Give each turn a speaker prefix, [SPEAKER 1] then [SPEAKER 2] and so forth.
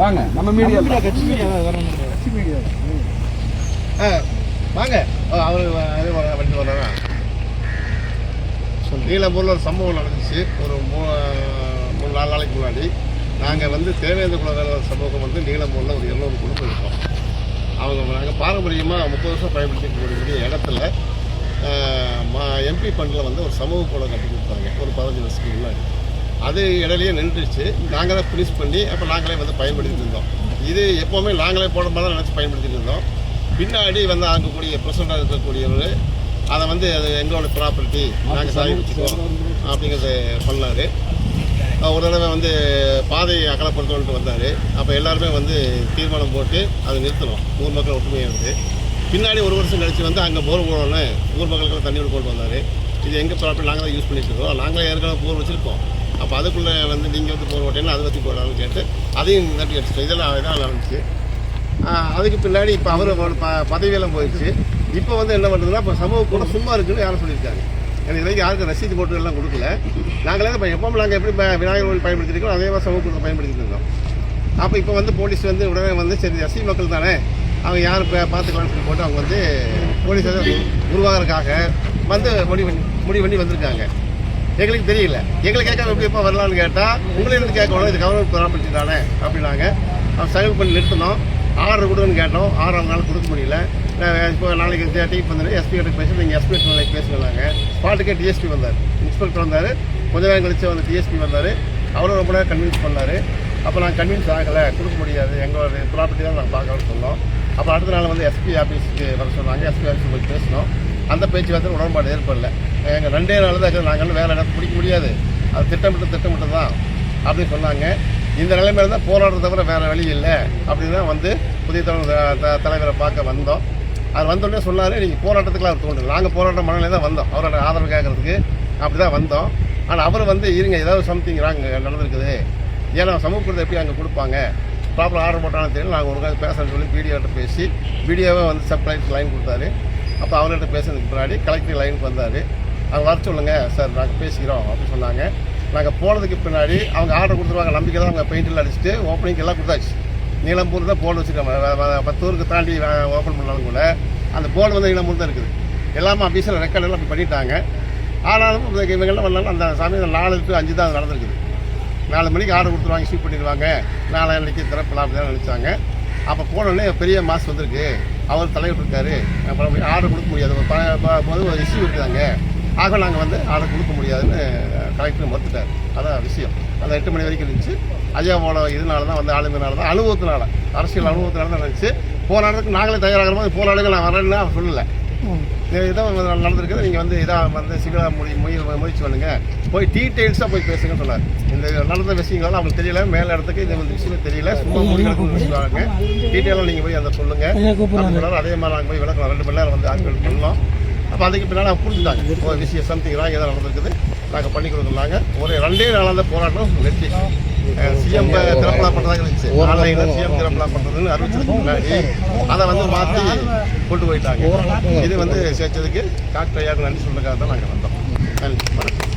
[SPEAKER 1] வாங்க நம்ம மீடியா
[SPEAKER 2] வாங்க அவரு வண்டி வர்றாங்க. நீலம்பூரில் ஒரு சம்பவம் நடந்துச்சு. ஒரு 3-4 நாளைக்கு முன்னாடி நாங்கள் வந்து தேவேந்திர குல சமூகம் வந்து நீலம்பூரில் ஒரு 200 குடும்பம் இருக்கோம். நாங்கள் பாரம்பரியமாக 30 வருஷம் பயன்படுத்தக்கூடிய இடத்துல எம்பி ஃபண்டில் வந்து ஒரு சமூக கூடம் கட்டி கொடுத்தாங்க ஒரு 15 வருஷத்துக்கு முன்னாடி. அது இடையிலேயே நின்றுச்சு. நாங்கள் தான் ஃபினிஷ் பண்ணி அப்போ நாங்களே வந்து பயன்படுத்திட்டு இருந்தோம். இது எப்போவுமே நாங்களே போட மாதிரி தான் நினச்சி பயன்படுத்திட்டு இருந்தோம். பின்னாடி வந்து அங்கக்கூடிய பிரசிடண்டாக இருக்கக்கூடியவர் அதை வந்து அது எங்களோட ப்ராப்பர்ட்டி நாங்கள் சாவி வச்சுக்கோம் அப்படிங்கிறத பண்ணார். ஒரு தடவை வந்து பாதையை அகலப்படுத்தணுன்ட்டு வந்தார். அப்போ எல்லாருமே வந்து தீர்மானம் போட்டு அதை நிறுத்தணும். ஊர் மக்கள் ஒற்றுமையாக இருந்து பின்னாடி ஒரு வருஷம் கழிச்சு வந்து அங்கே போர் போடணும்னு ஊர் மக்களுக்கு தண்ணி கொண்டு வந்தார். இது எங்கள் ப்ராப்பர்ட்டி நாங்கள் தான் யூஸ் பண்ணிட்டு இருக்கோம். நாங்களே ஏற்கனவே போர் வச்சுருக்கோம். அப்போ அதுக்குள்ளே வந்து நீங்கள் வந்து போர் ஓட்டேன்னா அதை பற்றி போடாதுன்னு கேட்டு அதையும் நட்டி அடிச்சிட்டோம். இதெல்லாம் நடந்துச்சு. அதுக்கு பின்னாடி இப்போ அவர் பதவியெல்லாம் போயிடுச்சு. இப்போ வந்து என்ன பண்ணுறதுன்னா இப்போ சமூக கூட சும்மா இருக்குன்னு யாரும் சொல்லியிருக்காங்க. எனக்கு இதுவரைக்கும் யாருக்கும் ரசீது போட்டு எல்லாம் கொடுக்கல. நாங்களே இப்போ எப்பவும் நாங்கள் எப்படி விநாயகர் கோவில் பயன்படுத்திருக்கோம் அதே மாதிரி சமூக கூட்டத்தை பயன்படுத்திட்டு இருந்தோம். அப்போ இப்போ வந்து போலீஸ் வந்து உடனே வந்து சரி எஸ்சி மக்கள் தானே அவங்க யார் பார்த்துக்கலாம்னு சொல்லி போட்டு அவங்க வந்து போலீஸ் உருவாகிறதுக்காக வந்து முடிவு பண்ணி வந்திருக்காங்க. எங்களுக்கு தெரியல. எங்களை கேட்க எப்படி எப்போ வரலான்னு கேட்டால் உங்களே இருந்து கேட்கணும் இது கவர்மெண்ட் ப்ராப்பர்ட்டி தானே அப்படின்னாங்க. அவங்க சைன் பண்ணி நிறுத்தணும். ஆர்டர் கொடுன்னு கேட்டோம். ஆர்டர் அவங்களால கொடுக்க முடியல. இப்போ நாளைக்கு டீப் வந்து எஸ்பி கிட்ட பேசி நீங்கள் எஸ்பி நாளைக்கு பேசுனாங்க. ஸ்பாட்டுக்கே டிஎஸ்பி வந்தார். இன்ஸ்பெக்டர் வந்தார். கொஞ்ச நேரம் கழிச்சு வந்து டிஎஸ்பி வந்தார். அவரும் ரொம்ப நேரம் கன்வின்ஸ் பண்ணார். அப்போ நாங்கள் கன்வின்ஸ் ஆகலை, கொடுக்க முடியாது, எங்களோட ப்ராப்பர்ட்டி தான் நாங்கள் பார்க்கணும்னு சொன்னோம். அப்போ அடுத்த நாள் வந்து எஸ்பி ஆஃபீஸுக்கு வர சொன்னாங்க. எஸ்பி ஆஃபீஸுக்கு போய் பேசினோம். அந்த பேச்சுவார்த்தை உடன்பாடு ஏற்படல. எங்கள் 2 நாள் தான் நாங்கள் வேறு இடத்துல பிடிக்க முடியாது, அது திட்டமிட்டு தான் அப்படின்னு சொன்னாங்க. இந்த நிலைமையில தான் போராடுறத தவிர வேறு வழி இல்லை அப்படின்னு தான் வந்து புதிய தலைவரை பார்க்க வந்தோம். அது வந்தோடனே சொன்னார் நீங்கள் போராட்டத்துக்குலாம் அவர் தோன்றுது. நாங்கள் போராட்ட மனநிலை தான் வந்தோம் அவரோட ஆதரவு கேட்கறதுக்கு. அப்படி தான் வந்தோம். ஆனால் அவர் வந்து இருங்க ஏதாவது சம்திங் ராங் நடந்திருக்குது, ஏன்னா சமூக கூடத்தை எப்படி அங்கே கொடுப்பாங்க ப்ராப்பர் ஆர்டர் போட்டாலும் தெரியல. நாங்கள் ஒரு பேசுகிறேன்னு சொல்லி வீடியோகிட்ட பேசி வீடியோவை வந்து சப்ளைட் லைன் கொடுத்தாரு. அப்போ அவர்கிட்ட பேசுறதுக்கு முன்னாடி கலெக்டர் லைனுக்கு வந்தார். அவங்க வர சொல்லுங்கள் சார் நாங்கள் பேசிக்கிறோம் அப்படின்னு சொன்னாங்க. நாங்கள் போனதுக்கு பின்னாடி அவங்க ஆர்டர் கொடுத்துருவாங்க நம்பிக்கை தான். அவங்க பெயிண்டில் அடிச்சுட்டு ஓப்பனிங் எல்லாம் கொடுத்தாச்சு. நீலம்பூர் தான் போர்டு வச்சுருக்காங்க. 10 ஊருக்கு தாண்டி ஓப்பன் பண்ணாலும் கூட அந்த போர்டு வந்து நீலம்பூர் தான் இருக்குது. எல்லாமே அஃபீஷியல் ரெக்கார்ட் எல்லாம் அப்படி பண்ணிட்டாங்க. ஆனாலும் இவங்கெல்லாம் வரலாம் அந்த சமயம் 4 to 5 தான் நடந்திருக்குது. 4 மணிக்கு ஆர்டர் கொடுத்துருவாங்க, ஷூட் பண்ணிடுவாங்க, 4 அன்றைக்கி திறப்பலாம் அப்படி தான் நினச்சாங்க. அப்போ போனோடனே பெரிய மாஸ் வந்திருக்கு, அவர் தலைவர் இருக்கார், அப்புறம் ஆர்டர் கொடுக்க முடியாது, ஒரு இஷ்யூ இருக்குதாங்க, ஆக நாங்கள் வந்து ஆர்டர் கொடுக்க முடியாதுன்னு கலெக்டர் மறுத்துட்டார். அதான் விஷயம். அந்த 8 மணி வரைக்கும் இருந்துச்சு. ஐயாவோட இதனால தான் வந்து ஆளுங்கனால தான் அனுபவத்தினால அரசியல் அனுபவத்தினால தான் இருந்துச்சு. போராட்டத்துக்கு நாங்களே தயாராகிற போது போராடுங்க நான் வரேன்னு அவர் சொல்லலை. இதான் நடந்திருக்குது, நீங்கள் வந்து இதாக வந்து சிவிலாக முயற்சி பண்ணுங்க, போய் டீட்டெயில்ஸாக போய் பேசுங்கன்னு சொன்னார். இந்த நடந்த விஷயங்களால் அவங்களுக்கு தெரியல, மேலே இடத்துக்கு இது வந்து விஷயம் தெரியல, சும்மா முடிவாங்க டீட்டெயிலாக நீங்கள் போய் அதை சொல்லுங்கள். அதே மாதிரி நாங்கள் போய் விளக்கலாம் 2 மணி நேரம் வந்து ஆட்கள் பண்ணோம். அப்போ அதுக்கு பின்னால் புரிஞ்சுட்டாங்க ஒரு விஷயம் சம்திங் ராங் எதாவது நடந்திருக்குது, நாங்கள் பண்ணி கொடுத்துருந்தாங்க. ஒரு 2 நாளாக அந்த போராட்டம் வெற்றி. சிஎம் திறப்பலா பண்ணுறதாக இருந்துச்சு, ஆன்லைனில் சிஎம் திறப்பலா பண்ணுறதுன்னு அறிவிச்சதுக்கு முன்னாடி அதை வந்து மாற்றி கொண்டு போயிட்டாங்க. இது வந்து சேர்த்ததுக்கு டாக்டர் ஐயாவுக்கு நன்றி சொல்றதுக்காக தான் நாங்கள் வந்தோம். நன்றி.